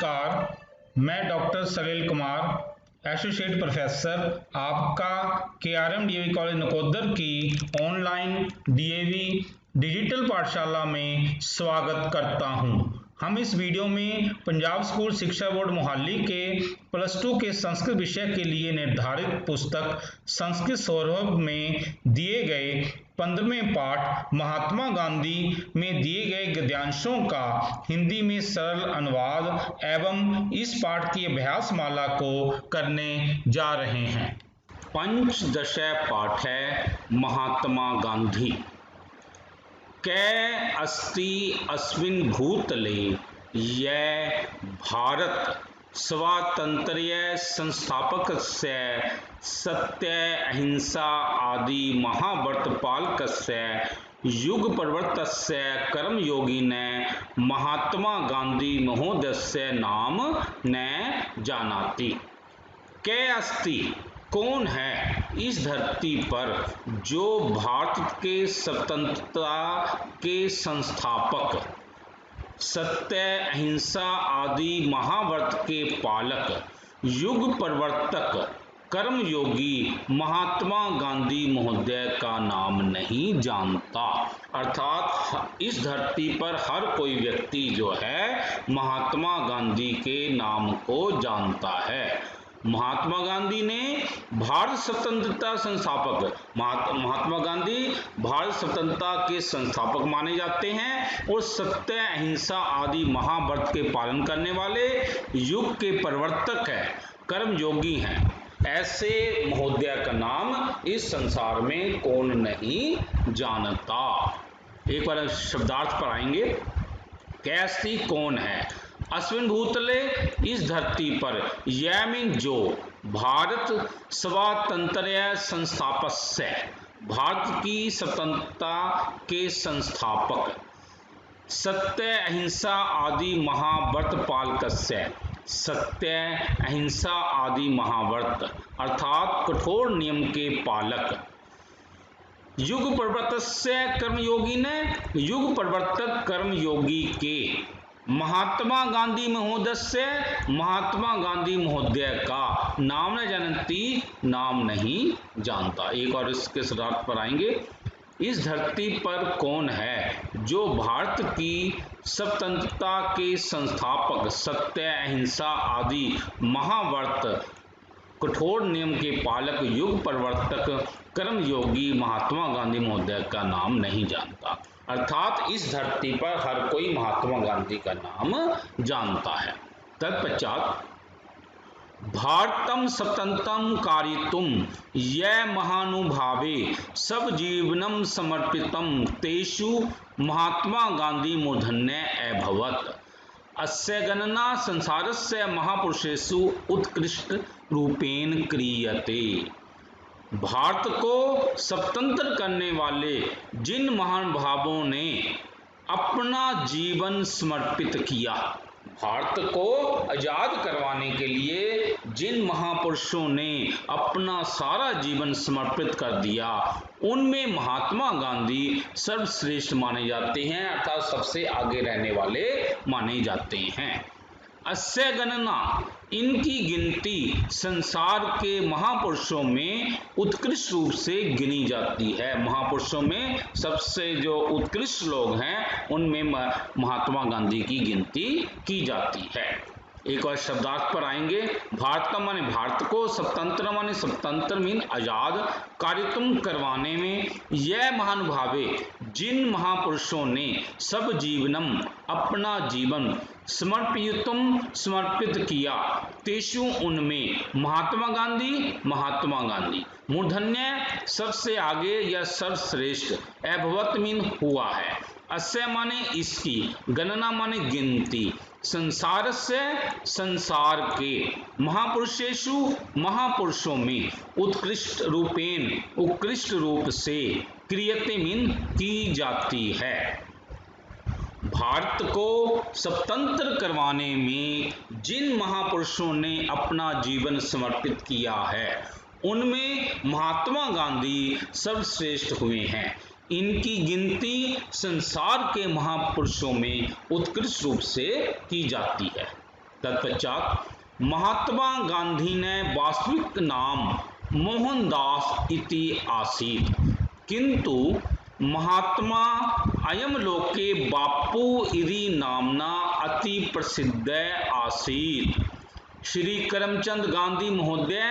नमस्कार, मैं डॉक्टर सलील Kumar, associate professor आपका केआरएम डीएवी कॉलेज नकोदर की ऑनलाइन डीएवी डिजिटल पाठशाला में स्वागत करता हूं। हम इस वीडियो में पंजाब स्कूल शिक्षा बोर्ड मोहाली के +2 के संस्कृत विषय के लिए निर्धारित पुस्तक संस्कृत सौरभ में दिए गए 15वें पाठ महात्मा गांधी में दिए गए गद्यांशों का हिंदी में सरल अनुवाद एवं इस पाठ की अभ्यास माला को करने जा रहे हैं। पंचदश पाठ है महात्मा गांधी। कै अस्ति अस्मिन् भूतले ये भारत स्वातंत्र्य संस्थापकस्य सत्य अहिंसा आदि महाव्रत पालकस्य युग परिवर्तस्य कर्मयोगिने महात्मा गांधी महोदयस्य नाम न जानाति। कै अस्ति कौन है इस धरती पर जो भारत के स्वतंत्रता के संस्थापक, सत्य अहिंसा आदि महाव्रत के पालक, युग परिवर्तक, कर्मयोगी महात्मा गांधी महोदय का नाम नहीं जानता। अर्थात इस धरती पर हर कोई व्यक्ति जो है महात्मा गांधी के नाम को जानता है। महात्मा गांधी ने भारत स्वतंत्रता संस्थापक, महात्मा गांधी भारत स्वतंत्रता के संस्थापक माने जाते हैं और सत्य अहिंसा आदि महाव्रत के पालन करने वाले, युग के परिवर्तक है, कर्मयोगी हैं। ऐसे महोदय का नाम इस संसार में कौन नहीं जानता। एक बार शब्दार्थ पर आएंगे। कैसी कौन है, अस्मिन् भूतले इस धरती पर, यह मीन जो, भारत स्वातंत्र्य संस्थापस्य भारत की स्वतंत्रता के संस्थापक, सत्य अहिंसा आदि महाव्रत पालकस्य सत्य अहिंसा आदि महाव्रत अर्थात कठोर नियम के पालक, युग परिवर्तस्य कर्मयोगी ने युग परिवर्तक कर्मयोगी के, महात्मा गांधी महोदय से महात्मा गांधी महोदय का नाम न जानती नाम नहीं जानता। एक और इसके शब्दार्थ पर आएंगे। इस धरती पर कौन है जो भारत की स्वतंत्रता के संस्थापक, सत्य अहिंसा आदि महाव्रत कठोर नियम के पालक, युग परिवर्तक, कर्मयोगी महात्मा गांधी महोदय का नाम नहीं जानता। अर्थात इस धरती पर हर कोई महात्मा गांधी का नाम जानता है। तत्पश्चात भारतम स्वतंत्रम कारितुम ये महानुभावे सब जीवनम समर्पितम तेषु महात्मा गांधी मूर्धन्य अभवत्। अस्य गणना संसारस्य महापुरुषेषु उत्कृष्ट रूपेण क्रियते। भारत को स्वतंत्र करने वाले जिन महानुभावों ने अपना जीवन समर्पित किया, भारत को आजाद करवाने के लिए जिन महापुरुषों ने अपना सारा जीवन समर्पित कर दिया, उनमें महात्मा गांधी सर्वश्रेष्ठ माने जाते हैं, अर्थात सबसे आगे रहने वाले माने जाते हैं। अस्य गणना इनकी गिनती संसार के महापुरुषों में उत्कृष्ट रूप से गिनी जाती है। महापुरुषों में सबसे जो उत्कृष्ट लोग हैं उनमें महात्मा गांधी की गिनती की जाती है। एक और शब्दार्थ पर आएंगे। भारत का माने भारत को, स्वतंत्र माने स्वतंत्र मीन आजाद, कारितुम करवाने में यह महानुभावे जिन महापुरुषों ने सब जीवनम अपना जीवन समर्पित किया, तेषु उनमें महात्मा गांधी मूर्धन्य सबसे आगे या सर्वश्रेष्ठ, अभवत मीन हुआ है, अस्य माने इसकी, गणना माने गिनती, संसार से संसार के, महापुरुषेषु महापुरुषों में, उत्कृष्ट रूप से, क्रियते मीन की जाती है। भारत को स्वतंत्र करवाने में जिन महापुरुषों ने अपना जीवन समर्पित किया है, उनमें महात्मा गांधी सर्वश्रेष्ठ हुए हैं। इनकी गिनती संसार के महापुरुषों में उत्कृष्ट रूप से की जाती है। तत्पश्चात महात्मा गांधी ने वास्तविक नाम मोहनदास इति आसीत्, किंतु महात्मा अयम लोके बापू इति नामना अति प्रसिद्ध आसीत्। श्री करमचंद गांधी महोदय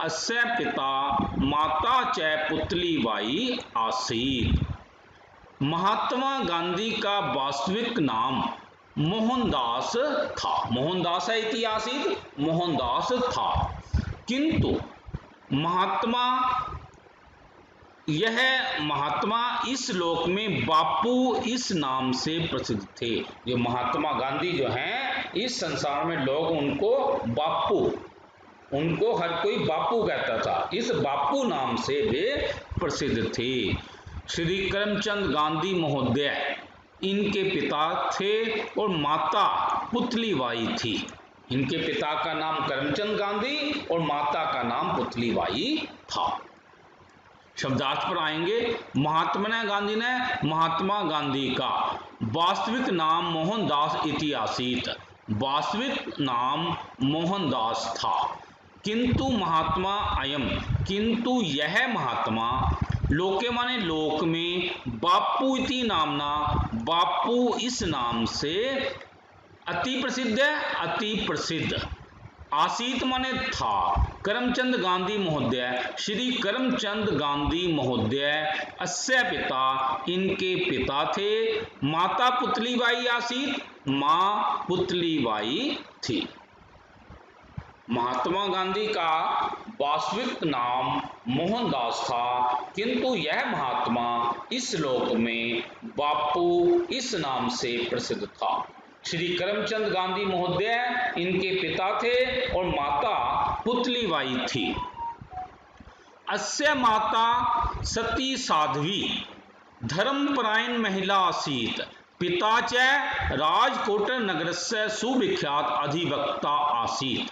अस्य पिता माता च पुतलीबाई आसीत्। महात्मा गांधी का वास्तविक नाम मोहनदास था। मोहनदास इति आसीत्, मोहनदास था, किंतु महात्मा इस लोक में बापू इस नाम से प्रसिद्ध थे। जो महात्मा गांधी जो हैं, इस संसार में लोग उनको बापू, उनको हर कोई बापू कहता था, इस बापू नाम से वे प्रसिद्ध थे। श्री करमचंद गांधी महोदय इनके पिता थे और माता पुतलीबाई थी। इनके पिता का नाम करमचंद गांधी और माता का नाम पुतलीबाई था। शब्दार्थ पर आएंगे। महात्मा गांधी का वास्तविक नाम मोहनदास इति आसीत्, वास्तविक नाम मोहनदास था, किंतु महात्मा अयम, किंतु यह महात्मा लोके माने लोक में बापू इति नामना, बापू इस नाम से अति प्रसिद्ध है, अति प्रसिद्ध, आसीत माने था। करमचंद गांधी महोदय, श्री करमचंद गांधी महोदय अस्य पिता, इनके पिता थे। माता पुतलीबाई आसीत, मां पुतलीबाई थी। महात्मा गांधी का वास्तविक नाम मोहनदास था, किंतु यह महात्मा इस लोक में बापू इस नाम से प्रसिद्ध था। श्री करमचंद गांधी महोदय इनके पिता थे और माता पुतलीबाई थी। अस्य माता सती साध्वी धर्मपरायण महिला आसीत्, पिता च राजकोट नगरस्य सुविख्यात अधिवक्ता आसीत्।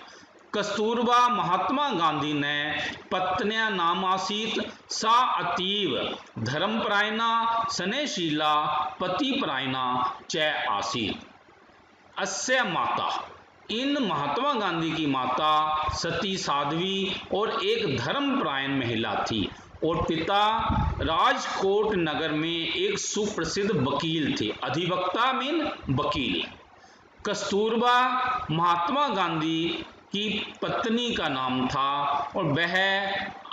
कस्तूरबा महात्मा गांधी ने पत्न्या नाम आसीत्, सा अतीव धर्मपरायणा स्नेहशीला पतिपरायणा च आसीत्। अस्य माता, इन महात्मा गांधी की माता सती साध्वी और एक धर्मपरायण महिला थी और पिता राजकोट नगर में एक सुप्रसिद्ध वकील थे। अधिवक्ता मीन वकील। कस्तूरबा महात्मा गांधी की पत्नी का नाम था और वह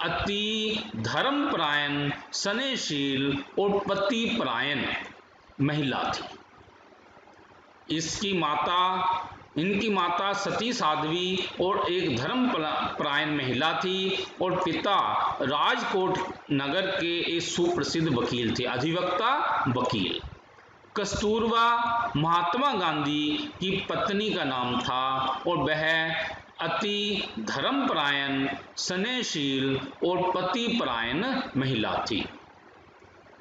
अति धर्मपरायण, स्नेहशील और पतिपरायण महिला थी। इनकी माता सती साध्वी और एक धर्मपरायण महिला थी और पिता राजकोट नगर के एक सुप्रसिद्ध वकील थे, अधिवक्ता वकील। कस्तूरबा महात्मा गांधी की पत्नी का नाम था और वह अति धर्मपरायण, स्नेहशील और पतिपरायण महिला थी।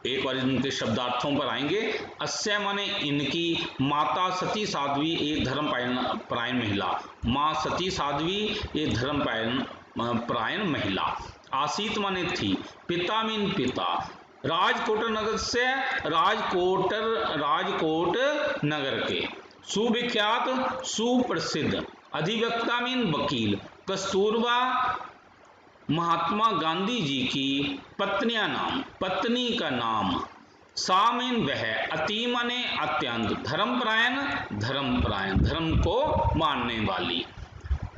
एक बार इनके शब्दार्थों पर आएंगे। अस्य माने इनकी, माता सती साध्वी एक धर्मपरायण महिला, माँ सती साध्वी एक धर्मपरायण महिला, आसीत माने थी, पिता मीन पिता, राजकोट नगर से राजकोट नगर के, सुविख्यात सुप्रसिद्ध, अधिवक्ता मीन वकील। कस्तूरबा महात्मा गांधी जी की पत्नियां नाम, पत्नी का नाम, सा मीन वह, अति माने अत्यंत, धर्मपरायण धर्म को मानने वाली,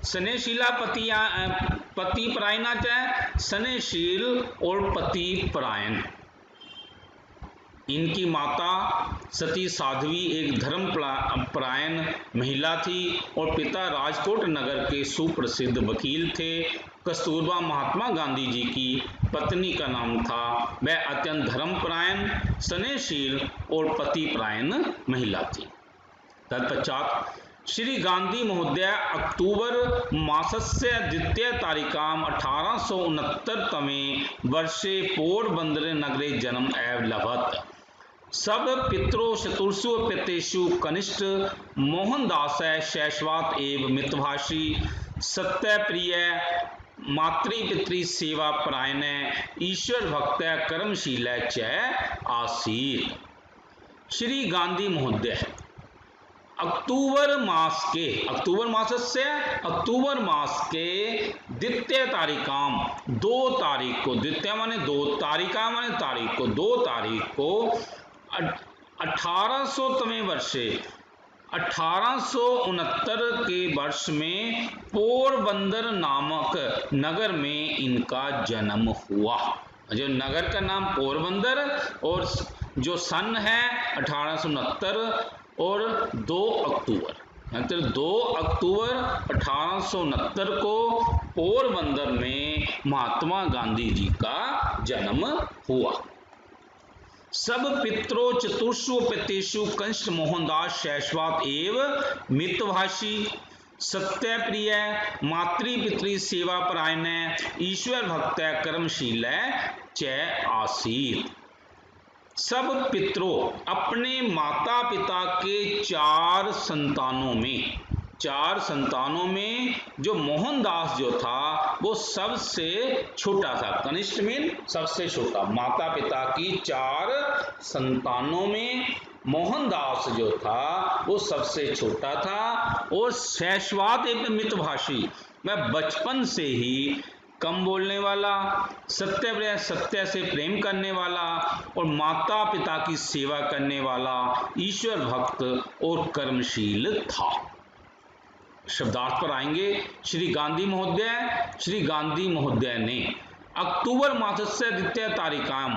स्नेहशीला पतिपरायणा च, स्नेहशील और पतिपरायण। इनकी माता सती साध्वी एक धर्मपरायण महिला थी और पिता राजकोट नगर के सुप्रसिद्ध वकील थे। कस्तूरबा महात्मा गांधी जी की पत्नी का नाम था, वह अत्यंत धर्मपरायण, स्नेहशील और पतिपरायण महिला थी। तत्पश्चात श्री गांधी महोदय अक्टूबर मासस्य द्वितीय तारिकां 1869 वर्षे पोरबंदर नगरे जन्म एव लभत। सब पितरो चतुर्षु पितृषु कनिष्ठ मोहनदास शैशवात एव मितभाषी सत्यप्रिय मातृपितृ सेवा परायण ईश्वर भक्त कर्मशील च आसीत्। श्री गांधी महोदय अक्टूबर मासस्य अक्टूबर मास के द्वितीय तारीखाम 2 तारीख को, द्वितीय माने 2, तारीखा माने तारीख को, 2 तारीख को 1800तमे वर्षे 1869 के वर्ष में पोरबंदर नामक नगर में इनका जन्म हुआ। जो नगर का नाम पोरबंदर और जो सन है 1869 और 2 अक्टूबर, मतलब 2 अक्टूबर 1869 को पोरबंदर में महात्मा गांधी जी का जन्म हुआ। सब पित्रो चतुर्षु पितेषु कंस मोहनदास शैशवात एव मितभाषी सत्यप्रिय मातृपितृ सेवा परायण ईश्वर भक्त कर्मशील च आसीत्। सब पितरों, अपने माता पिता के 4 संतानों में जो मोहनदास जो था वो सबसे छोटा था। कनिष्ठ मीन सबसे छोटा। माता पिता की 4 संतानों में मोहनदास जो था वो सबसे छोटा था। और शैशवात एवं मितभाषी, मैं बचपन से ही कम बोलने वाला, सत्य से प्रेम करने वाला और माता पिता की सेवा करने वाला, ईश्वर भक्त और कर्मशील था। शब्दार्थ पर आएंगे। श्री गांधी महोदय ने अक्टूबर मासस्य द्वितीय तारीखाम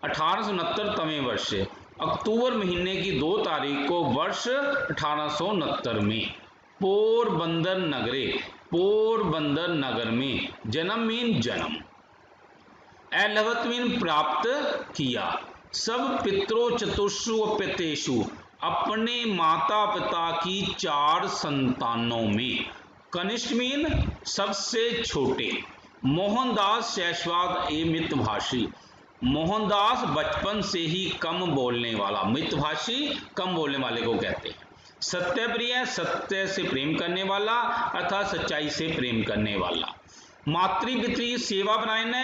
1869तमे वर्षे, अक्टूबर महीने की 2 तारीख को वर्ष 1869 में पोरबंदर नगर में जन्म मीन जन्म, अलभत मीन प्राप्त किया। सब पितरों चतुर्षु पितेषु, अपने माता पिता की 4 संतानों में, कनिष्ठ मीन सबसे छोटे, मोहनदास शैशवात ए मितभाषी, मोहनदास बचपन से ही कम बोलने वाला, मितभाषी कम बोलने वाले को कहते हैं। सत्यप्रिय, सत्य से प्रेम करने वाला अर्थात सच्चाई से प्रेम करने वाला। मातृपितृ सेवा परायण,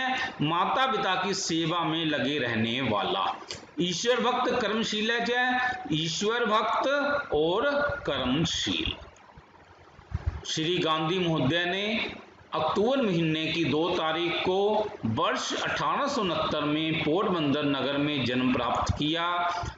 माता पिता की सेवा में लगे रहने वाला। ईश्वर भक्त कर्मशील है, ईश्वर भक्त और कर्मशील। श्री गांधी महोदय ने अक्टूबर महीने की 2 तारीख को वर्ष 1869 में पोरबंदर नगर में जन्म प्राप्त किया।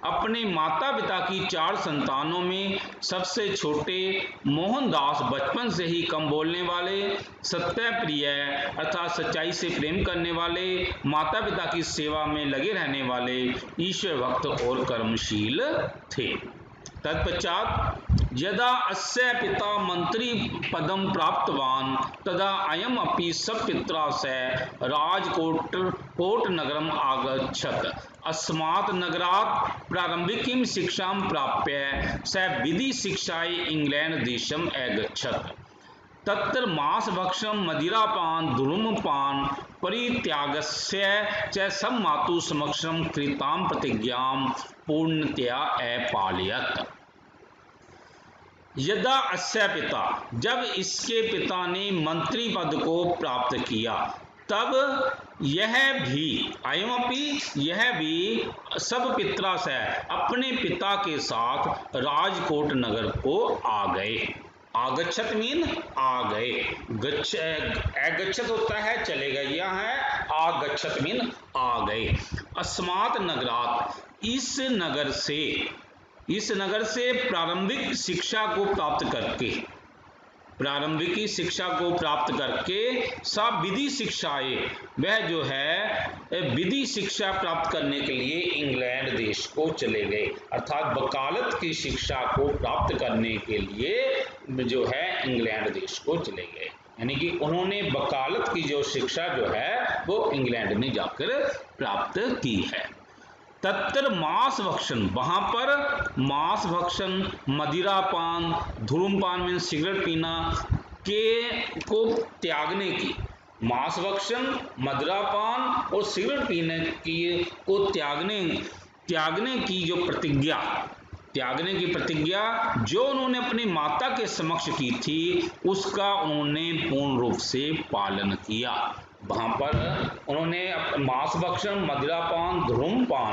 अपने माता पिता की 4 संतानों में सबसे छोटे मोहनदास बचपन से ही कम बोलने वाले, सत्य प्रिय अर्थात सच्चाई से प्रेम करने वाले, माता पिता की सेवा में लगे रहने वाले, ईश्वर भक्त और कर्मशील थे। तत्पश्चात यदा अस्य पिता मंत्री पदम प्राप्तवान तदा अयम अपि सपित्रा स राजकोट नगरम आगच्छत। अस्मात् नगरात् प्रारंभिकीं शिक्षां प्राप्य स विधि शिक्षाय इंग्लैंड देशम अगच्छत। तत्र मांसभक्षणं मदिरापान धूम्रपान परित्यागस्य च सम्मातु समक्षं कृतां प्रतिज्ञां पूर्णतया अपालयत्। यदा अस्य पिता, जब इसके पिता ने मंत्री पद को प्राप्त किया, तब यह भी अयमपि यह भी सब पित्रा से अपने पिता के साथ राजकोट नगर को आ गए। आगच्छत मीन आ गए, अगच्छत होता है चले गए, यहाँ है आगच्छत मीन आ गए। अस्मात् नगरात, इस नगर से प्रारंभिक शिक्षा को प्राप्त करके सब विधि शिक्षाएं, वह जो है विधि शिक्षा प्राप्त करने के लिए इंग्लैंड देश को चले गए। अर्थात वकालत की शिक्षा को प्राप्त करने के लिए जो है इंग्लैंड देश को चले गए, यानी कि उन्होंने वकालत की जो शिक्षा जो है वो इंग्लैंड में जाकर प्राप्त की है। तत्र मांस भक्षण, वहां पर मांस भक्षण, मदिरापान, धूम्रपान में सिगरेट पीना को त्यागने की, मांस भक्षण, मदिरापान और सिगरेट पीने को त्यागने की जो प्रतिज्ञा जो उन्होंने अपनी माता के समक्ष की थी, उसका उन्होंने पूर्ण रूप से पालन किया। वहां पर उन्होंने मांस भक्षण, मदिरापान, धूम्रपान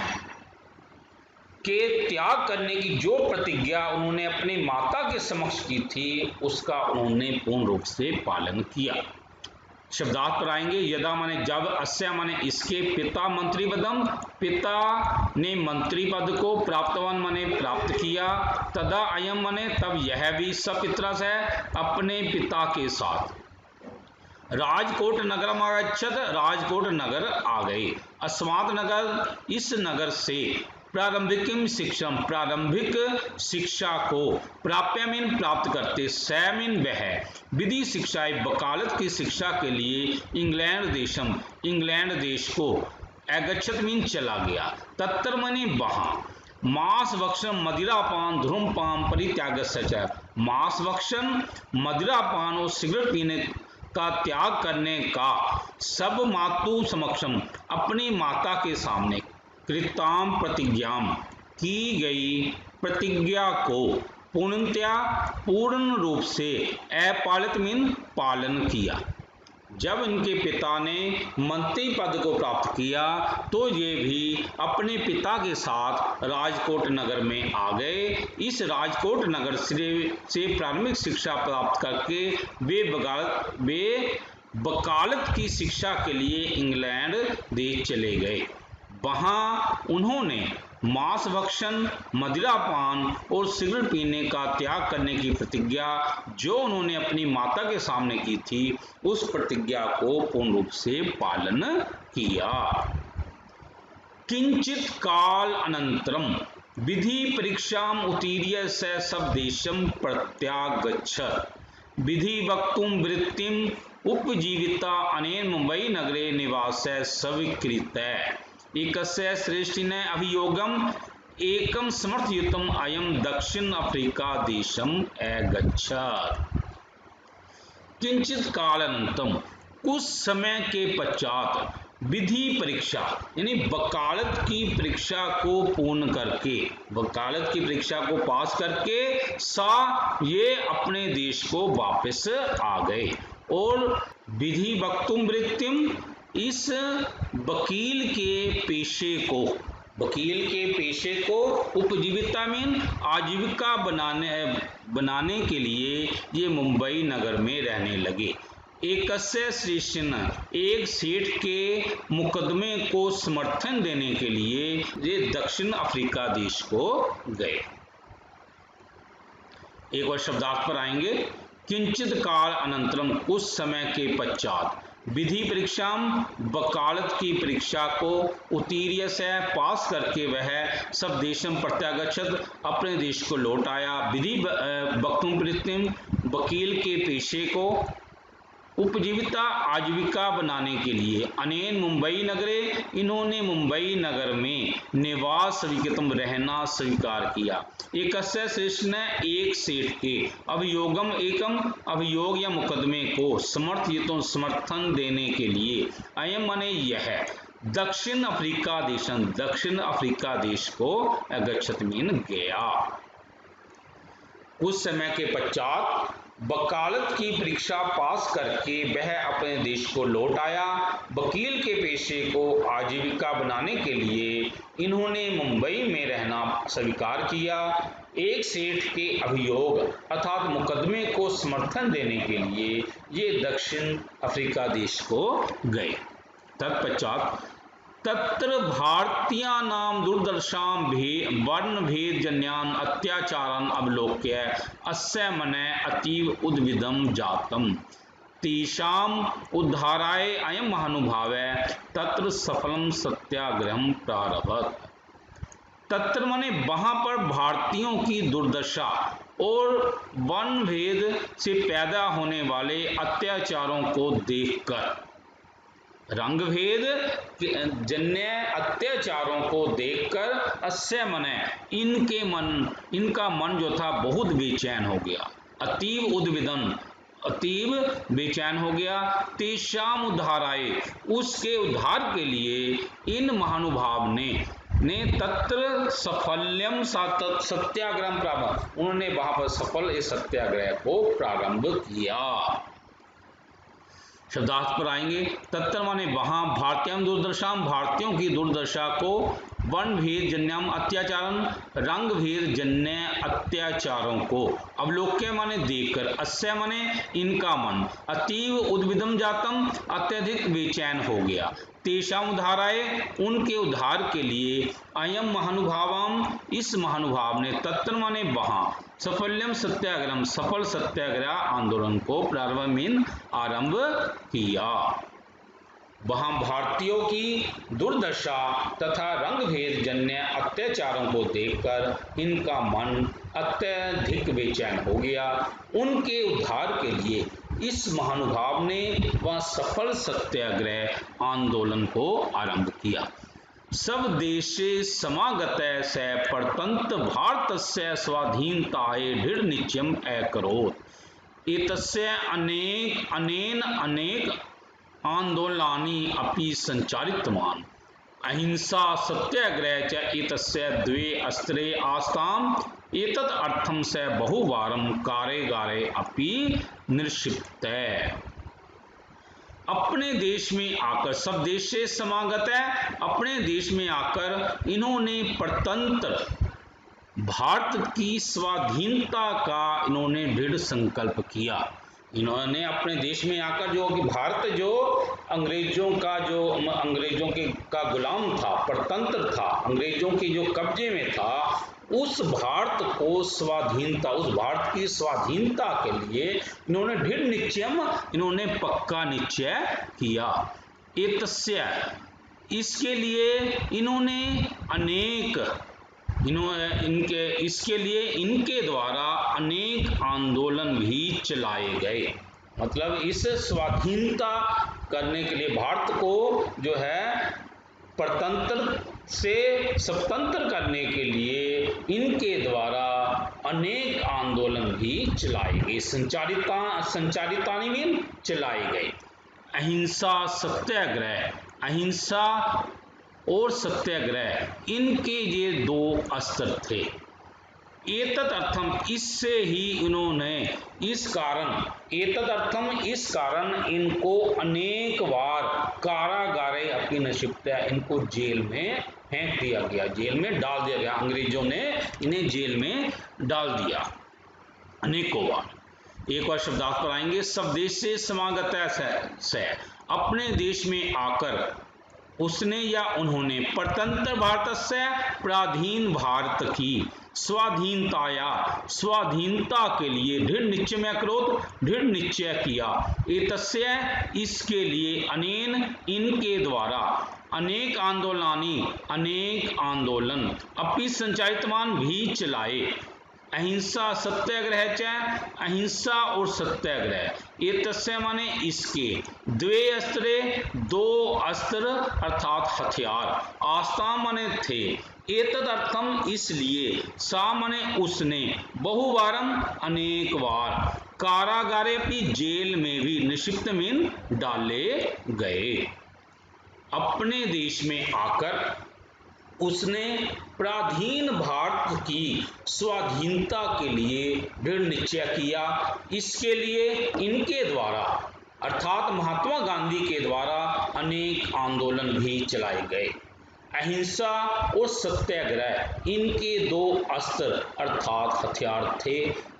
के त्याग करने की जो प्रतिज्ञा उन्होंने अपनी माता के समक्ष की थी उसका उन्होंने पूर्ण रूप से पालन किया। शब्दार्थ पर आएंगे। यदा माने जब, अस्य माने इसके, पिता मंत्री पदम, पिता ने मंत्री पद को, प्राप्तवान माने प्राप्त किया, तदा अयम माने तब यह भी, सपित्रा से अपने पिता के साथ, राजकोट नगरम आगच्छत, राजकोट नगर आ गए, अस्मात् नगर, इस नगर से, प्रारंभिक शिक्षा, प्रारंभिक शिक्षा को, प्राप्य मीन प्राप्त करते, स मीन वह, विधि शिक्षाएं वकालत की शिक्षा के लिए, इंग्लैंड देशम, इंग्लैंड देश को, अगच्छत मीन चला गया, तत्र मने वहां, मांस भक्षण मदिरापान धूम्रपान परित्याग सच, मांस भक्षण मदिरापान और सिगरेट पीने का त्याग करने का, सब मातु समक्षम, अपनी माता के सामने, कृताम प्रतिज्ञाम, की गई प्रतिज्ञा को, पूर्णतया पूर्ण रूप से, अपालित मीन पालन किया। जब इनके पिता ने मंत्री पद को प्राप्त किया तो ये भी अपने पिता के साथ राजकोट नगर में आ गए। इस राजकोट नगर से प्रारंभिक शिक्षा प्राप्त करके वे वकालत की शिक्षा के लिए इंग्लैंड देश चले गए। वहां उन्होंने मांस भक्षण, मदिरापान और सिगरेट पीने का त्याग करने की प्रतिज्ञा जो उन्होंने अपनी माता के सामने की थी उस प्रतिज्ञा को पूर्ण रूप से पालन किया। किंचित काल अनंतरम विधि परीक्षाम उत्तीर्य स सब देशम प्रत्यागच्छत, विधि वक्तुम वृत्तिम उपजीविता अनेन मुंबई नगरे निवास सविकृत, एकस्य श्रेष्ठिन अभियोगम एकम समर्थयुतम अयम दक्षिण अफ्रीका देशम अगच्छत। किंचित कालानंतरम, कुछ समय के पश्चात, विधि परीक्षा यानी वकालत की परीक्षा को पूर्ण करके, वकालत की परीक्षा को पास करके ये अपने देश को वापस आ गए और विधि वक्तुम वृत्तिम, इस वकील के पेशे को उपजीविका में आजीविका बनाने के लिए ये मुंबई नगर में रहने लगे। एकस्य श्रेष्ठिन, एक सेठ के मुकदमे को समर्थन देने के लिए ये दक्षिण अफ्रीका देश को गए। एक और शब्दार्थ पर आएंगे। किंचित काल अनंतरम, कुछ समय के पश्चात, विधि परीक्षाम, वकालत की परीक्षा को उत्तीर्य से पास करके वह सब देशम प्रत्यागच्छत, अपने देश को लौट आया। विधि वक्तुम वृत्तिम, वकील के पेशे को उपजीविका आजीविका बनाने के लिए, अनेन मुंबई नगरे, इन्होंने मुंबई नगर में निवास स्वीकृतम, रहना स्वीकार किया। एकस्य श्रेष्ठ ने, एक सेठ के, अभियोगम एकम, अभियोग या मुकदमे को, समर्थयुतम, समर्थन देने के लिए, अयम माने यह, दक्षिण अफ्रीका देशम, दक्षिण अफ्रीका देश को अगच्छत मीन गया। कुछ समय के पश्चात वकालत की परीक्षा पास करके वह अपने देश को लौट आया। वकील के पेशे को आजीविका बनाने के लिए इन्होंने मुंबई में रहना स्वीकार किया। एक सेठ के अभियोग अर्थात मुकदमे को समर्थन देने के लिए ये दक्षिण अफ्रीका देश को गए। तत्पश्चात तत्र भारतीयानां दुर्दशां वर्ण भेद जन्यान अत्याचारान् अवलोक्य अस्य मने अतीव उद्विदं जातम्, तेषाम् उद्धाराय अयं महानुभावः तत्र सफलं सत्याग्रहं प्रारभत। तत्र माने वहां पर भारतीयों की दुर्दशा और वर्ण भेद से पैदा होने वाले अत्याचारों को देखकर, रंग भेद जन्य अत्याचारों को देखकर, अस्य मने इनका मन जो था बहुत बेचैन हो गया। अतीव उद्विदन, अतीव बेचैन हो गया। तेषाम उद्धाराय, उसके उद्धार के लिए इन महानुभाव ने तत्र सफल्यम सत्याग्रह प्रारंभ, उन्होंने वहां पर सफल इस सत्याग्रह को प्रारंभ किया। शब्दार्थ पर आएंगे। तत्र माने वहाँ, भारतीयम दुर्दशाम भारतीयों की दुर्दशा को, वर्ण भेद जन्यम अत्याचारम रंग भेद जन्य अत्याचारों को, अवलोक्य माने देखकर, अस्य माने इनका मन, अतीव उद्विदम जातम अत्यधिक बेचैन हो गया, तेषाम उद्धाराय उनके उद्धार के लिए, अयम महानुभावम इस महानुभाव ने, तत्र माने वहाँ, सफल्यम सत्याग्रह सफल सत्याग्रह आंदोलन को प्रारंभ आरंभ किया। वहां भारतीयों की दुर्दशा तथा रंग भेद जन्य अत्याचारों को देखकर इनका मन अत्यधिक बेचैन हो गया। उनके उद्धार के लिए इस महानुभाव ने वह सफल सत्याग्रह आंदोलन को आरंभ किया। सब देशे समागतः स परतंत्र भारतस्य स्वाधीनताये दृढ़ निश्चयम् अकरोत्। एतस्य अनेन अनेक आंदोलनानि अपि संचालितवान्। अहिंसा सत्याग्रह च एतस्य द्वे अस्त्रे आस्ताम्। एतद् अर्थं स बहुवारं कारागारे अपि निक्षिप्तः। अपने देश में आकर, सब देश से समागत है, अपने देश में आकर इन्होंने परतंत्र भारत की स्वाधीनता का इन्होंने दृढ़ संकल्प किया। इन्होंने अपने देश में आकर, जो कि भारत जो अंग्रेजों का गुलाम था, परतंत्र था, अंग्रेजों के जो कब्जे में था, उस भारत को स्वाधीनता, उस भारत की स्वाधीनता के लिए इन्होंने दृढ़ निश्चयम, इन्होंने पक्का निश्चय किया। एतस्य इसके लिए इन्होंने इसके लिए इनके द्वारा अनेक आंदोलन भी चलाए गए। मतलब इस स्वाधीनता करने के लिए, भारत को जो है परतंत्र से स्वतंत्र करने के लिए इनके द्वारा अनेक आंदोलन भी चलाए गए, संचालितानि मीन चलाए गए। अहिंसा सत्याग्रह, अहिंसा और सत्याग्रह इनके ये दो अस्त्र थे। एतत् अर्थम इससे ही इन्होंने, इस कारण इनको अनेक बार कारागारे अपनी निक्षिप्त, इनको जेल में फेंक दिया गया, जेल में डाल दिया गया। अंग्रेजों ने इन्हें जेल में डाल दिया अनेकों बार। एक बार शब्दार्थ पर आएंगे। सब देश से समागत है, अपने देश में आकर उसने या उन्होंने परतंत्र भारत से पराधीन भारत की स्वाधीनता के लिए दृढ़ निश्चय में अकरोत, दृढ़ निश्चय किया। एतस्य इसके लिए, अनेन इनके द्वारा, अनेक आंदोलन अपि संचालितवान भी चलाए। अहिंसा सत्याग्रह च, अहिंसा और सत्याग्रह, ये तस्य माने इसके, द्वे अस्त्रे दो अस्त्र अर्थात हथियार, आस्ता माने थे, एतद अर्थम इसलिए, सा माने उसने, बहुवारम अनेक बार, कारागारे भी जेल में भी, निक्षिप्त मीन डाले गए। अपने देश में आकर उसने पराधीन भारत की स्वाधीनता के लिए दृढ़ निश्चय किया। इसके लिए इनके द्वारा अर्थात महात्मा गांधी के द्वारा अनेक आंदोलन भी चलाए गए। अहिंसा और सत्याग्रह इनके दो अस्त्र अर्थात हथियार थे।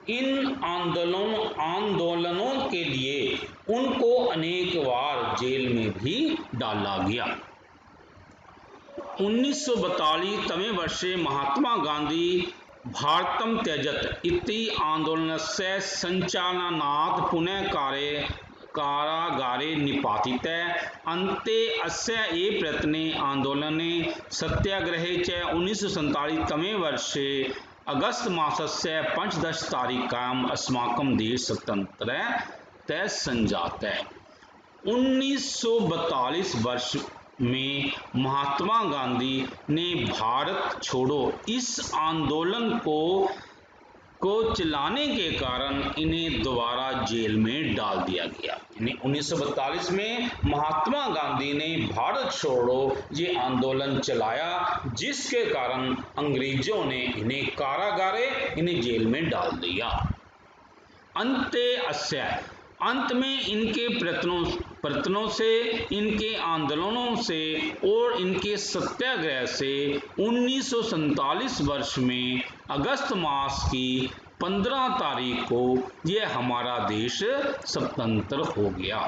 इन आंदोलनों के लिए उनको अनेक बार जेल में भी डाला गया। 1942 तमे वर्षे महात्मा गांधी भारतम त्यजत इति आंदोलनस्य संचालनात् पुनः कारागारे निपातितः। अन्ते अस्य ये प्रयत्ने आंदोलने सत्याग्रहे च 1947 तमे वर्षे अगस्त मासस्य 15 तारिकायाम् अस्माकं देश स्वतन्त्रः संजातः। 1942 वर्ष में महात्मा गांधी ने भारत छोड़ो इस आंदोलन को चलाने के कारण इन्हें दोबारा जेल में डाल दिया गया। यानी 1942 में महात्मा गांधी ने भारत छोड़ो ये आंदोलन चलाया, जिसके कारण अंग्रेजों ने इन्हें कारागारे, इन्हें जेल में डाल दिया। अंते अस्य, अंत में इनके प्रयत्नों प्रयत्नों से, इनके आंदोलनों से और इनके सत्याग्रह से 1947 वर्ष में अगस्त मास की 15 तारीख को यह हमारा देश स्वतंत्र हो गया।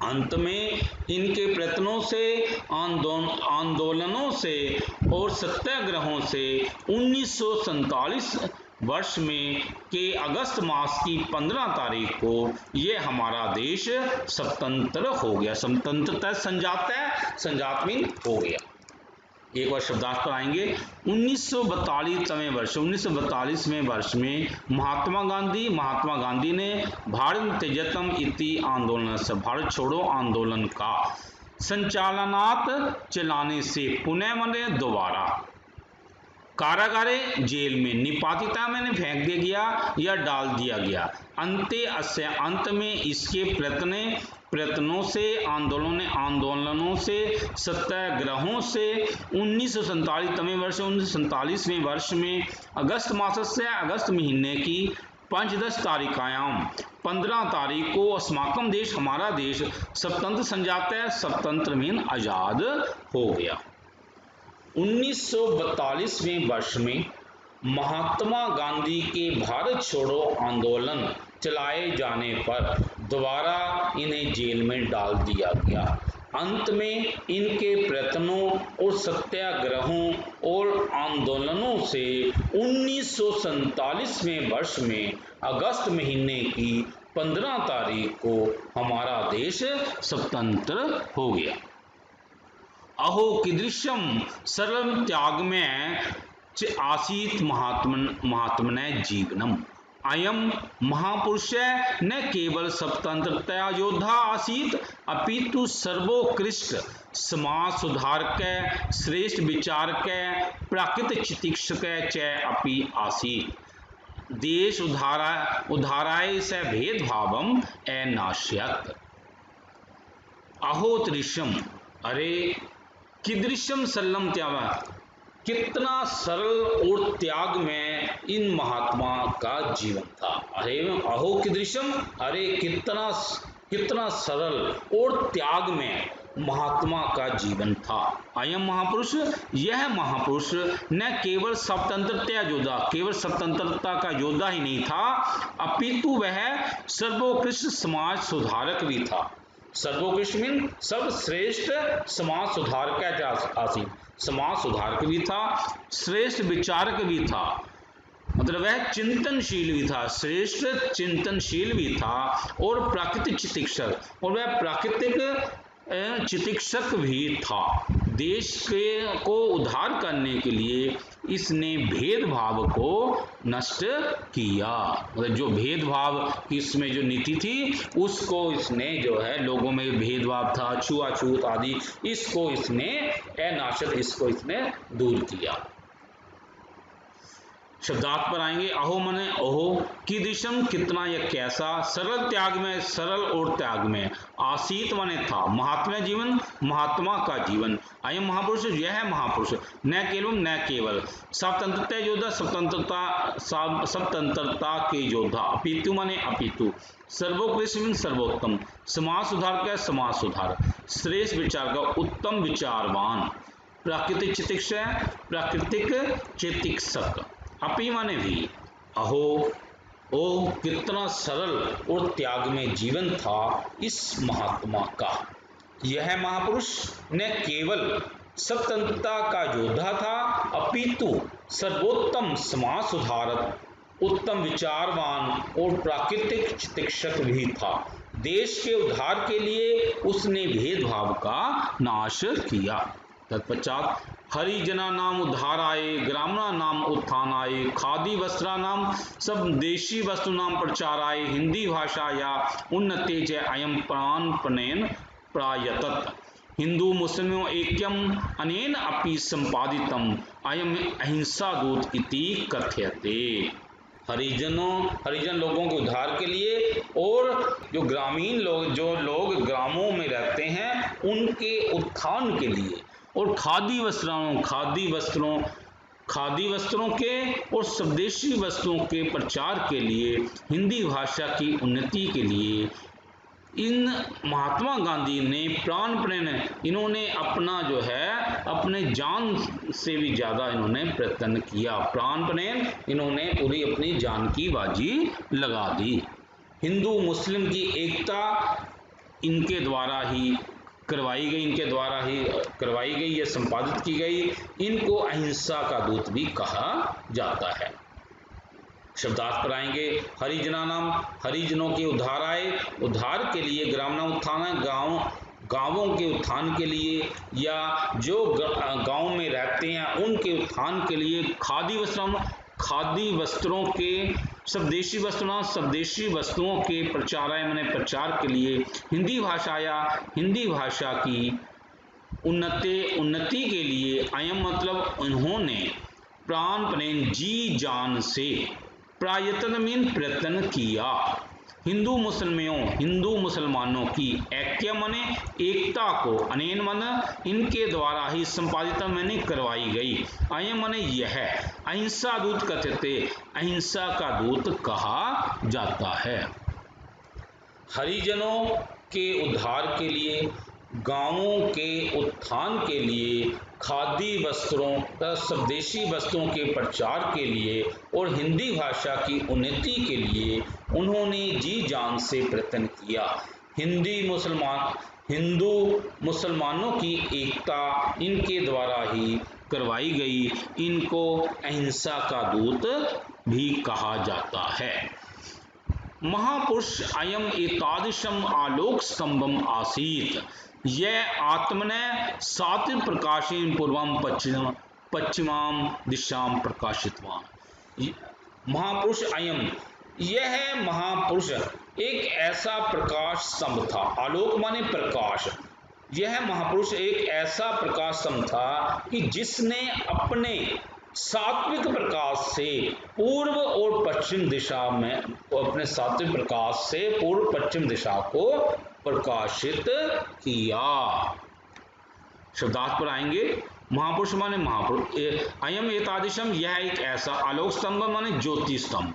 अंत में इनके प्रयत्नों से, आंदोलनों से और सत्याग्रहों से 1947 वर्ष में के अगस्त मास की 15 तारीख को ये हमारा देश स्वतंत्र हो गया। स्वतंत्रता संजात मीन हो गया। एक बार शब्दार्थ पर आएंगे। 1942वें वर्ष में महात्मा गांधी ने भारत त्यजतम इति आंदोलन से, भारत छोड़ो आंदोलन का संचालनात चलाने से पुनः मने दोबारा कारागारे, जेल में, निपातिता में फेंक दिया गया या डाल दिया गया। अंत में इसके प्रयत्नों से, आंदोलनों से, सत्याग्रहों से 1947वें वर्ष में अगस्त मास से, अगस्त महीने की 5-10 तारीखायाम 15 तारीख को अस्माकम देश, हमारा देश स्वतंत्र संजात है, स्वतंत्र मीन आजाद हो गया। 1942वें वर्ष में महात्मा गांधी के भारत छोड़ो आंदोलन चलाए जाने पर दोबारा इन्हें जेल में डाल दिया गया। अंत में इनके प्रयत्नों और सत्याग्रहों और आंदोलनों से 1947वें वर्ष में अगस्त महीने की 15 तारीख को हमारा देश स्वतंत्र हो गया। अहो कीदृशं सरल त्याग में आसीत महात्मने जीवनम। अयम महापुरुष न केवल स्वतंत्रता योद्धा आसीत अपितु सर्वोत्कृष्ट समाज सुधारक, श्रेष्ठ विचारक, प्राकृत चिकित्सक च अपि आसीत। देश उद्धाराय स भेदभावम अनाश्यत। अहो त्रिशम, अरे कीदृशम सरलम त्याग, कितना सरल और त्याग में इन महात्मा का जीवन था। अरे अहो कीदृशम, अरे कितना सरल और त्याग में महात्मा का जीवन था। अयम महापुरुष, यह महापुरुष न केवल स्वतंत्रता योद्धा, केवल स्वतंत्रता का योद्धा ही नहीं था, अपितु वह सर्वोत्कृष्ट समाज सुधारक भी था। सर्वोत्कृष्ट मीन सर्वश्रेष्ठ समाज सुधारक आसीत, समाज सुधारक भी था, श्रेष्ठ विचारक भी था, मतलब वह चिंतनशील भी था, श्रेष्ठ चिंतनशील भी था, और प्राकृतिक चिकित्सक, और वह प्राकृतिक चिकित्सक भी था। देश को उद्धार करने के लिए इसने भेदभाव को नष्ट किया, मतलब जो भेदभाव की इसमें जो नीति थी उसको इसने जो है, लोगों में भेदभाव था, छुआछूत आदि, इसको इसने अनाशत, इसको इसने दूर किया। शब्दार्थ पर आएंगे। अहो मने ओहो, कीदृशम कितना या कैसा, सरल त्याग में, सरल और त्याग में, आसीत मने था, महात्मा जीवन, महात्मा का जीवन, अयम महापुरुष, यह महापुरुष, न केवल स्वतंत्रता योद्धा, स्वतंत्रता के योद्धा, अपितु मने अपितु, सर्वोत्कृष्ट मीन सर्वोत्तम, समाज सुधार का समाज सुधार, श्रेष्ठ विचार का उत्तम विचारवान, प्राकृतिक चिकित्सक, अपी माने भी। अहो ओ कितना सरल और त्याग में जीवन था इस महात्मा का। यह महापुरुष न केवल स्वतंत्रता का योद्धा था, अपितु सर्वोत्तम समाज सुधारक, उत्तम विचारवान और प्राकृतिक चिकित्सक भी था। देश के उद्धार के लिए उसने भेदभाव का नाश किया। तत्पश्चात हरिजना नाम उद्धाराय, ग्रामणा नाम उत्थानाय, खादी वस्त्रा नाम सब देशी वस्तु नाम प्रचाराय, हिंदी भाषा या उन्नते च अयम प्राणपणेन प्रायतत। हिंदू मुस्लिमों ऐक्यम अनेन अपि संपादितम अयम अहिंसा दूत इति कथ्यते। हरिजन लोगों के उद्धार के लिए और जो ग्रामीण लोग, जो लोग ग्रामों में रहते हैं, उनके उत्थान के लिए, और खादी वस्त्रों के और स्वदेशी वस्तुओं के प्रचार के लिए, हिंदी भाषा की उन्नति के लिए इन महात्मा गांधी ने प्राणपण इन्होंने अपना जो है अपने जान से भी ज़्यादा इन्होंने प्रयत्न किया, प्राणपण इन्होंने पूरी अपनी जान की बाजी लगा दी। हिंदू मुस्लिम की एकता इनके द्वारा ही करवाई गई, इनके द्वारा ही करवाई गई, ये संपादित की गई। इनको अहिंसा का दूत भी कहा जाता है। शब्दार्थ पर आएंगे। हरिजनानाम, हरिजनों के उद्धार आए, उद्धार के लिए ग्रामीण उत्थान, गांवों के उत्थान के लिए, या जो गांव में रहते हैं उनके उत्थान के लिए। खादी वस्त्रम, खादी वस्त्रों के, स्वदेशी वस्त्रों, स्वदेशी वस्तुओं के प्रचाराय माने प्रचार के लिए। हिंदी भाषा या हिंदी भाषा की उन्नति के लिए। अयम मतलब उन्होंने प्राणपण जी जान से प्रयत्न में प्रयत्न किया। हिंदू मुसलमानों की ऐक्य माने एकता को, अनेन मन इनके द्वारा ही संपादित मैंने करवाई गई। अयम माने यह, अहिंसा दूत कथ्यते, अहिंसा का दूत कहा जाता है। हरिजनों के उद्धार के लिए, गांवों के उत्थान के लिए, खादी वस्त्रों तथा स्वदेशी वस्तुओं के प्रचार के लिए और हिंदी भाषा की उन्नति के लिए उन्होंने जी जान से प्रयत्न किया। हिंदू मुसलमानों की एकता इनके द्वारा ही करवाई गई। इनको अहिंसा का दूत भी कहा जाता है। महापुरुष अयम एतादृशम आलोक स्तंभम आसीत, यह आत्मने सात्विक प्रकाशेन पूर्वम पश्चिमाम दिशाम प्रकाशितवान। महापुरुष अयम, यह महापुरुष एक ऐसा प्रकाश स्तंभ था। आलोक माने प्रकाश। यह महापुरुष एक ऐसा प्रकाश स्तंभ था कि जिसने अपने सात्विक प्रकाश से पूर्व और पश्चिम दिशा में, अपने सात्विक प्रकाश से पूर्व पश्चिम दिशा को प्रकाशित किया। शब्दार्थ पर आएंगे। महापुरुष माने महापुरुष, अयम एतादृशम, यह एक ऐसा, आलोक स्तंभ माने ज्योति स्तंभ,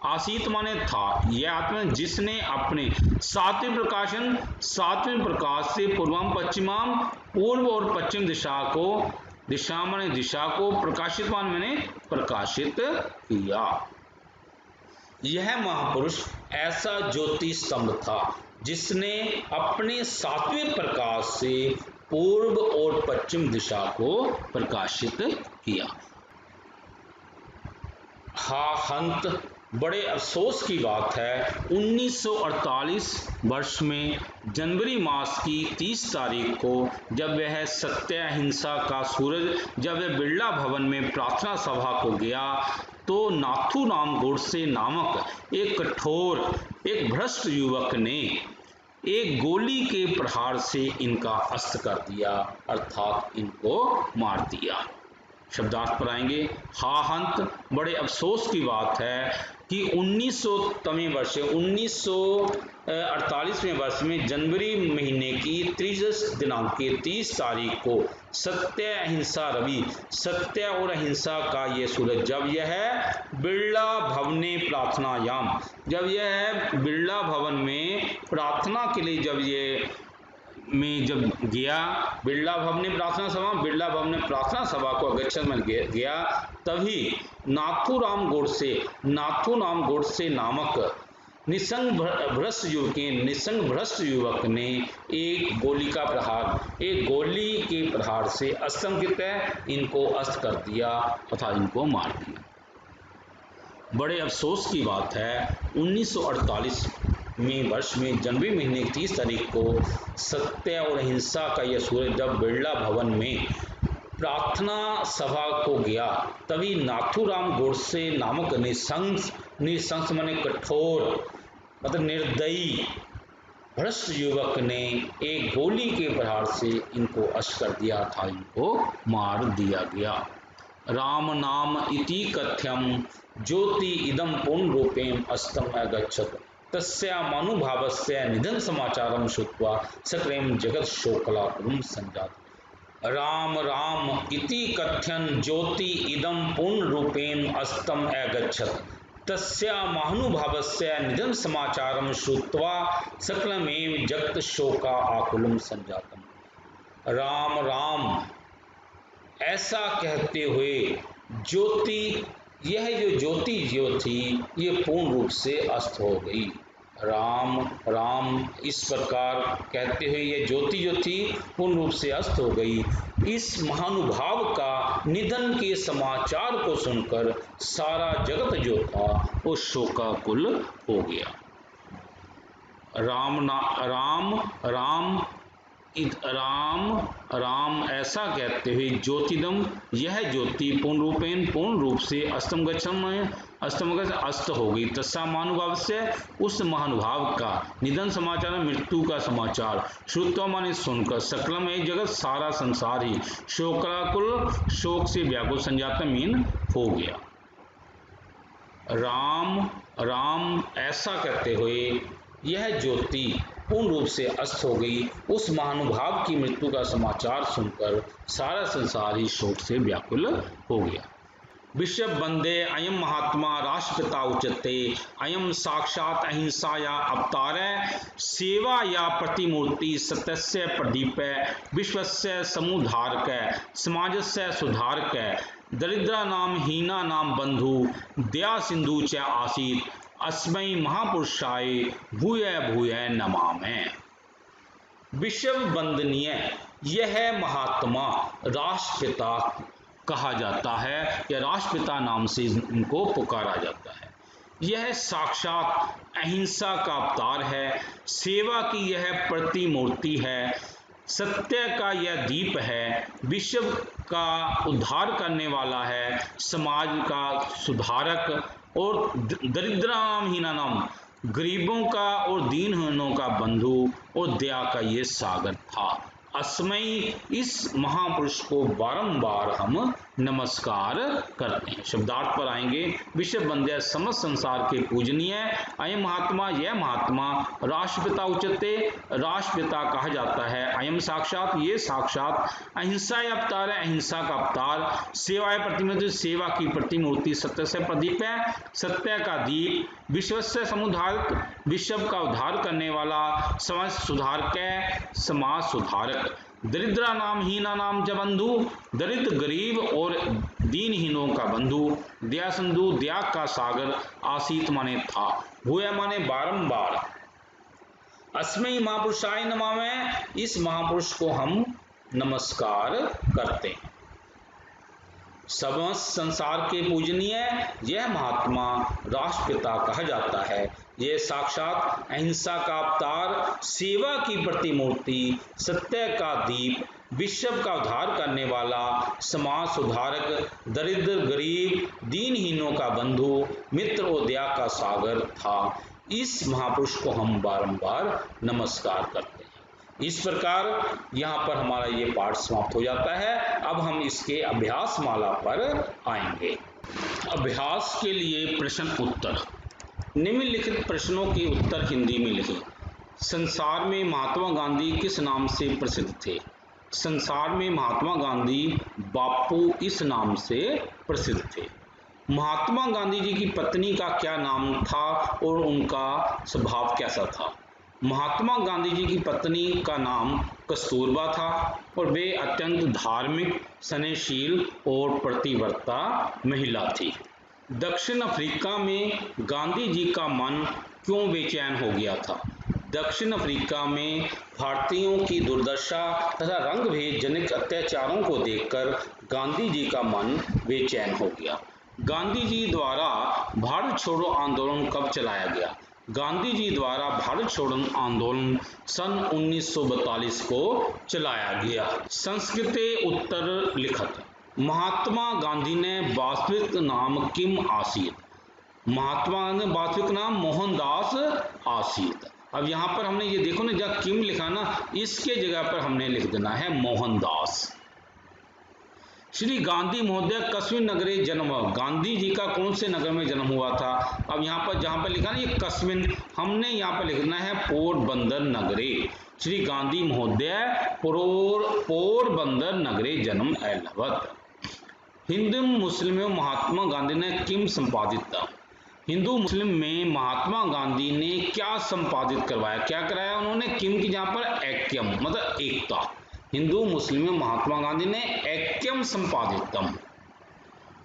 आसीत माने था, यह आत्मा जिसने अपने सात्विक प्रकाश से पूर्वम पश्चिमाम, पूर्व और पश्चिम दिशा को, दिशा माने दिशा को, प्रकाशितवान माने प्रकाशित किया। यह महापुरुष ऐसा ज्योति स्तंभ था जिसने अपने सात्विक प्रकाश से पूर्व और पश्चिम दिशा को प्रकाशित किया। हंत, बड़े अफसोस की बात है, 1948 वर्ष में जनवरी मास की 30 तारीख को जब वह सत्य अहिंसा का सूरज, जब वह बिरला भवन में प्रार्थना सभा को गया तो नाथूराम गोडसे नामक एक कठोर, एक भ्रष्ट युवक ने एक गोली के प्रहार से इनका अस्त कर दिया, अर्थात इनको मार दिया। शब्दार्थ पर आएंगे। हंत, बड़े अफसोस की बात है कि 1948वें वर्ष में जनवरी महीने की 30 दिनांक की 30 तारीख को सत्य अहिंसा रवि, सत्य और अहिंसा का ये सूरज, जब यह बिरला भवने प्रार्थनायाम, जब यह बिरला भवन में प्रार्थना के लिए जब गया, बिरला भवन प्रार्थना सभा को अगच्छन में गया, तभी नाथूराम गोडसे नामक निसंग भ्रष्ट युवक ने एक गोली के प्रहार से अस्तंकित इनको अस्त कर दिया तथा इनको मार दिया। बड़े अफसोस की बात है, 1948 में वर्ष में जनवरी महीने की 30 तारीख को सत्य और अहिंसा का यह सूरज जब बिरला भवन में प्रार्थना सभा को गया, तभी नाथूराम गोडसे नामक निसंस माने कठोर, मतलब निर्दयी भ्रष्ट युवक ने एक गोली के प्रहार से इनको अस्त कर दिया था, इनको मार दिया गया। राम नाम इति कथ्यम ज्योति इदम पूर्ण रूपेण अस्तम अगच्छत, तस्यामानुभावस्य निधन समाचारम श्रुत्वा सक्रेम जगत शोकलाकुलम संजात। राम राम इति कथ्यन ज्योति इदम पूर्ण रूपेण अस्तम अगच्छत, तस्या महानुभावस्य निधन समाचारम श्रुत्वा सकलमेव जगत शोका आकुलम संजातम। राम राम ऐसा कहते हुए ज्योति, यह जो ज्योति जो थी ये पूर्ण रूप से अस्त हो गई। राम राम इस प्रकार कहते हुए यह ज्योति जो थी पूर्ण रूप से अस्त हो गई। इस महानुभाव का निधन के समाचार को सुनकर सारा जगत जो था वो शोकाकुल हो गया। राम राम राम राम ऐसा कहते हुए ज्योतिदम यह ज्योति पूर्ण रूप से अस्त हो गई। तस्सा महानुभाव से उस महानुभाव का निधन समाचार मृत्यु का समाचार श्रुत्वा माने सुनकर सकलम एक जगत सारा संसार ही शोकाकुल शोक से व्याकुल संजाता मीन हो गया। राम राम ऐसा कहते हुए यह ज्योति पूर्ण रूप से अस्त हो गई। उस महानुभाव की मृत्यु का समाचार सुनकर सारा संसार ही शोक से व्याकुल हो गया। विश्व वंदे अयम महात्मा राष्ट्रपिता उच्यते अयम साक्षात अहिंसाया अवतार सेवा या प्रतिमूर्ति सत्यस्य प्रदीप विश्वस्य समुद्धारक समाजस्य सुधारक दरिद्रा नाम हीना नाम बंधु दया सिंधु च आसीत अस्मै महापुरुषाय भूय भूय नमामि। विश्व वंदनीय यह महात्मा राष्ट्रपिता कहा जाता है या राष्ट्रपिता नाम से इनको पुकारा जाता है। यह साक्षात अहिंसा का अवतार है, सेवा की यह प्रतिमूर्ति है, सत्य का यह दीप है, विश्व का उद्धार करने वाला है, समाज का सुधारक और दरिद्राम हीना नाम गरीबों का और दीनहीनों का बंधु और दया का ये सागर था। अस्मय इस महापुरुष को बारंबार हम नमस्कार करते हैं। शब्दार्थ पर आएंगे। विश्व वंद्य समस्त संसार के पूजनीय अयम महात्मा यह महात्मा राष्ट्रपिता उच्चते राष्ट्रपिता कहा जाता है। अयम साक्षात ये साक्षात अहिंसा अवतार है, अहिंसा का अवतार, सेवाय प्रतिमूर्ति सेवा की प्रतिमूर्ति, सत्य से प्रदीप है सत्य का दीप, विश्व से समुद्धारक विश्व का उद्धार करने वाला, समाज सुधारक समाज सुधारक, दरिद्रा नाम हीना नाम च बंधु दरिद्र गरीब और दीनहीनों का बंधु, दया सिंधु दया का सागर, आसीत माने था, भूया माने बारंबार, अस्मै महापुरुषाय नमामि इस महापुरुष को हम नमस्कार करते हैं। समस्त संसार के पूजनीय यह महात्मा राष्ट्रपिता कहा जाता है। यह साक्षात अहिंसा का अवतार, सेवा की प्रतिमूर्ति, सत्य का दीप, विश्व का उद्धार करने वाला, समाज सुधारक, दरिद्र गरीब दीनहीनों का बंधु, मित्र और दया का सागर था। इस महापुरुष को हम बारंबार नमस्कार करते हैं। इस प्रकार यहाँ पर हमारा ये पाठ समाप्त हो जाता है। अब हम इसके अभ्यास माला पर आएंगे। अभ्यास के लिए प्रश्न उत्तर। निम्नलिखित प्रश्नों के उत्तर हिंदी में लिखें। संसार में महात्मा गांधी किस नाम से प्रसिद्ध थे? संसार में महात्मा गांधी बापू इस नाम से प्रसिद्ध थे। महात्मा गांधी जी की पत्नी का क्या नाम था और उनका स्वभाव कैसा था? महात्मा गांधी जी की पत्नी का नाम कस्तूरबा था और वे अत्यंत धार्मिक, स्नेहशील और प्रतिव्रता महिला थी। दक्षिण अफ्रीका में गांधी जी का मन क्यों बेचैन हो गया था? दक्षिण अफ्रीका में भारतीयों की दुर्दशा तथा रंगभेद जनित अत्याचारों को देखकर गांधी जी का मन बेचैन हो गया। गांधी जी द्वारा भारत छोड़ो आंदोलन कब चलाया गया? गांधी जी द्वारा भारत छोड़ो आंदोलन सन 1942 को चलाया गया। संस्कृते उत्तर लिखत। महात्मा गांधी ने वास्तविक नाम किम आसीत? महात्मा गांधी ने वास्तविक नाम मोहनदास आसीत। अब यहाँ पर हमने ये देखो ना, जहाँ किम लिखा ना, इसके जगह पर हमने लिख देना है मोहनदास। श्री गांधी महोदय कस्मिन नगरे जन्म हुआ? गांधी जी का कौन से नगर में जन्म हुआ था? अब यहाँ पर जहाँ पर लिखा ना ये कस्मिन, हमने यहाँ पर लिखना है पोरबंदर नगरे। श्री गांधी महोदय पोरबंदर नगरे जन्म एलवत। हिंदू मुस्लिम महात्मा गांधी ने किम संपादित था? हिंदू मुस्लिम में महात्मा गांधी ने क्या संपादित करवाया, क्या कराया उन्होंने? किम की जहाँ पर ऐक्यम मतलब एकता। हिंदू मुस्लिम में महात्मा गांधी ने ऐक्यम संपादितम।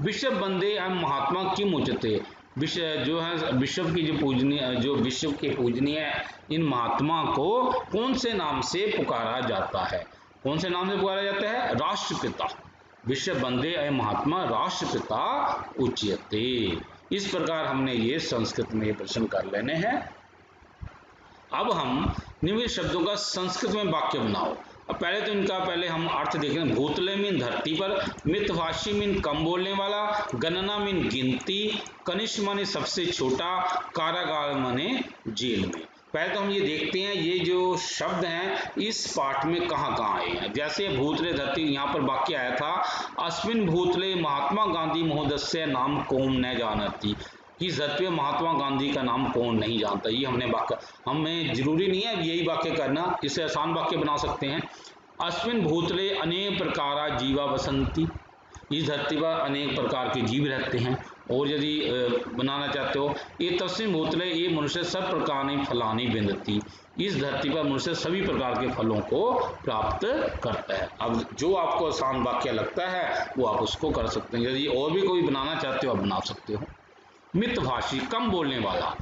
विश्व बंदे महात्मा किम उच्यते। विश्व जो है विश्व की जो पूजनीय, जो विश्व के पूजनीय इन महात्मा को कौन से नाम से पुकारा जाता है? कौन से नाम से पुकारा जाता है? राष्ट्रपिता। विश्व बंदे अय महात्मा राष्ट्रपिता उच्यते। इस प्रकार हमने ये संस्कृत में ये प्रश्न कर लेने हैं। अब हम निम्न शब्दों का संस्कृत में वाक्य बनाओ। अब पहले तो इनका हम अर्थ देख रहे हैं। भूतले मीन धरती पर, मितभाषी मीन कम बोलने वाला, गणना मीन गिनती, कनिष्ठ माने सबसे छोटा, कारागार माने जेल में। पहले तो हम ये देखते हैं ये जो शब्द हैं इस पाठ में कहाँ कहाँ आए हैं। जैसे भूतले धरती, यहाँ पर वाक्य आया था अस्मिन् भूतले महात्मा गांधी महोदय नाम कौन न जानती। इस धरती में महात्मा गांधी का नाम कौन नहीं जानता। ये हमने वाक्य, हमें जरूरी नहीं है यही वाक्य करना, इससे आसान वाक्य बना सकते हैं। अस्मिन् भूतले अनेक प्रकार जीवा बसंती। इस धरती पर अनेक प्रकार के जीव रहते हैं। और यदि बनाना चाहते हो ये तस्मिन् भूतले ये मनुष्य सब प्रकार फलानी विंदती। इस धरती पर मनुष्य सभी प्रकार के फलों को प्राप्त करता है। अब जो आपको आसान वाक्य लगता है वो आप उसको कर सकते हैं। यदि और भी कोई बनाना चाहते हो आप बना सकते हो। मितभाषी कम बोलने वाला।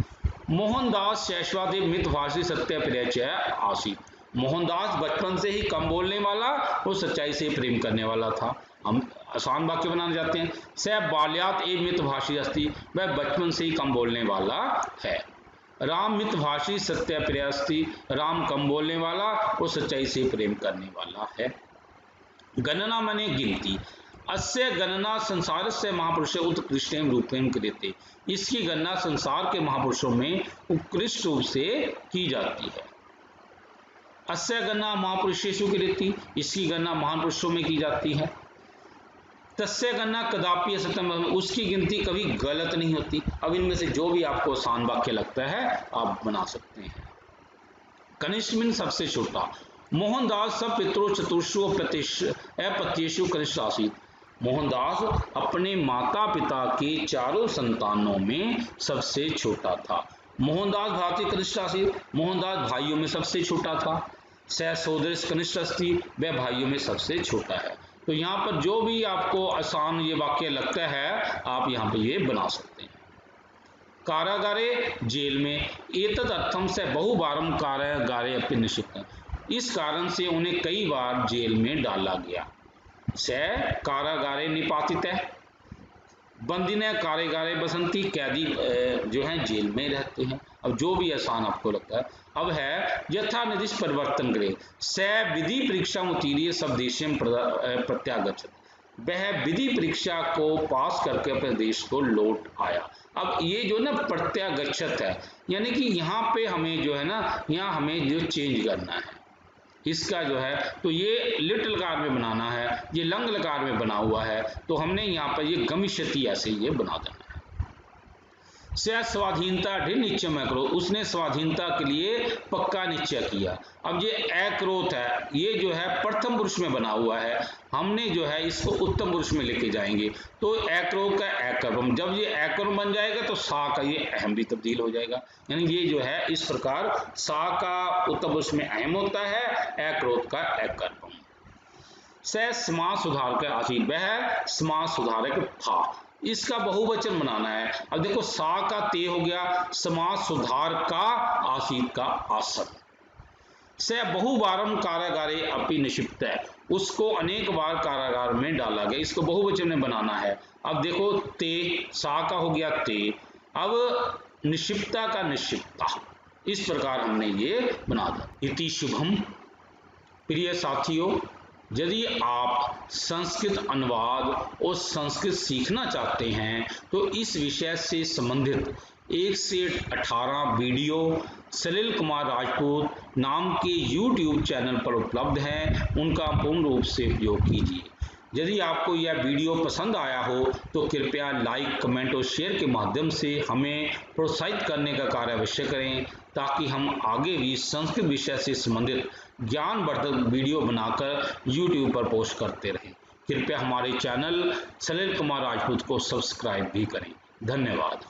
मोहनदास शैशवादेव मितभाषी सत्य प्रिय आसी। मोहनदास बचपन से ही कम बोलने वाला और सच्चाई से प्रेम करने वाला था। हम आसान वाक्य बनाने जाते हैं। स बाल्यात ए मितभाषी अस्ति। वह बचपन से ही कम बोलने वाला है। राम मितभाषी सत्य प्रिय अस्ति। राम कम बोलने वाला और सच्चाई से प्रेम करने वाला है। गणना माने गिनती। अस्य गणना संसार से महापुरुष उत्कृष्ट रूपेण क्रियते। इसकी गणना संसार के महापुरुषों में उत्कृष्ट रूप से की जाती है। अस्य गणना महापुरुषेषु क्रियते। इसकी गणना महान पुरुषों में की जाती है। तस्य गणना कदापि असत्यम। उसकी गिनती कभी गलत नहीं होती। अब इनमें से जो भी आपको आसान वाक्य लगता है आप बना सकते हैं। कनिष्ठ मीन सबसे छोटा। मोहनदास सब पितरों चतुर्षु अपत्येषु कनिष्ठ आसीत। मोहनदास अपने माता पिता के चारों संतानों में सबसे छोटा था। मोहनदास भारतीय कनिष्ठ आसीत। मोहनदास भाइयों में सबसे छोटा था। सह सोदरिश कनिष्ठ अस्ति। वह भाइयों में सबसे छोटा है। तो यहाँ पर जो भी आपको आसान ये वाक्य लगता है आप यहाँ पे ये बना सकते हैं। कारागारे जेल में। एतद अर्थम से बहुबारम कारागारे अपि निषिद्धं। इस कारण से उन्हें कई बार जेल में डाला गया। से कारागारे निपातित है। बंदी ने कारागारे बसंती। कैदी जो हैं जेल में रहते हैं। अब जो भी आसान आपको लगता है। अब है यथा निधिश परिवर्तन करे। स विधि परीक्षा उत्तीर्ण सब देशम प्रत्यागच्छत। वह विधि परीक्षा को पास करके अपने देश को लौट आया। अब ये जो ना प्रत्यागच्छत है यानी कि यहाँ पे हमें जो है ना यहाँ हमें जो चेंज करना है इसका जो है तो ये लिट लकार में बनाना है, ये लंग लकार में बना हुआ है तो हमने यहाँ पर ये गमिष्यति ऐसे ये बना देना है। से स्वाधीनता ढिल निश्चय में करो। उसने स्वाधीनता के लिए पक्का निश्चय किया। अब ये अक्रोध है ये जो है प्रथम पुरुष में बना हुआ है। हमने जो है इसको उत्तम पुरुष में लेके जाएंगे तो अक्रोध का अकर्म। जब ये अकर्म बन जाएगा तो सा का ये अहम भी तब्दील हो जाएगा। यानी ये जो है इस प्रकार सा का उत्तम पुरुष में अहम होता है, अक्रोध का अकर्म। से समाज सुधार का आसीन। वह समाज सुधारक था। इसका बहुवचन बनाना है। अब देखो सा का ते हो गया, समाज सुधार का आसीत का आसन। से बहुबारम कारागारे अपि निक्षिप्त है। उसको अनेक बार कारागार में डाला गया। इसको बहुवचन में बनाना है। अब देखो ते सा का हो गया ते, अब निक्षिप्ता का निक्षिप्ता। इस प्रकार हमने ये बना दिया। इति शुभम। प्रिय साथियों, यदि आप संस्कृत अनुवाद और संस्कृत सीखना चाहते हैं तो इस विषय से संबंधित 1 से 18 वीडियो सलील कुमार राजपूत नाम के YouTube चैनल पर उपलब्ध हैं। उनका पूर्ण रूप से उपयोग कीजिए। यदि आपको यह वीडियो पसंद आया हो तो कृपया लाइक, कमेंट और शेयर के माध्यम से हमें प्रोत्साहित करने का कार्य अवश्य करें ताकि हम आगे भी संस्कृत विषय से संबंधित ज्ञानवर्धक वीडियो बनाकर YouTube पर पोस्ट करते रहें। कृपया हमारे चैनल सलील कुमार राजपूत को सब्सक्राइब भी करें। धन्यवाद।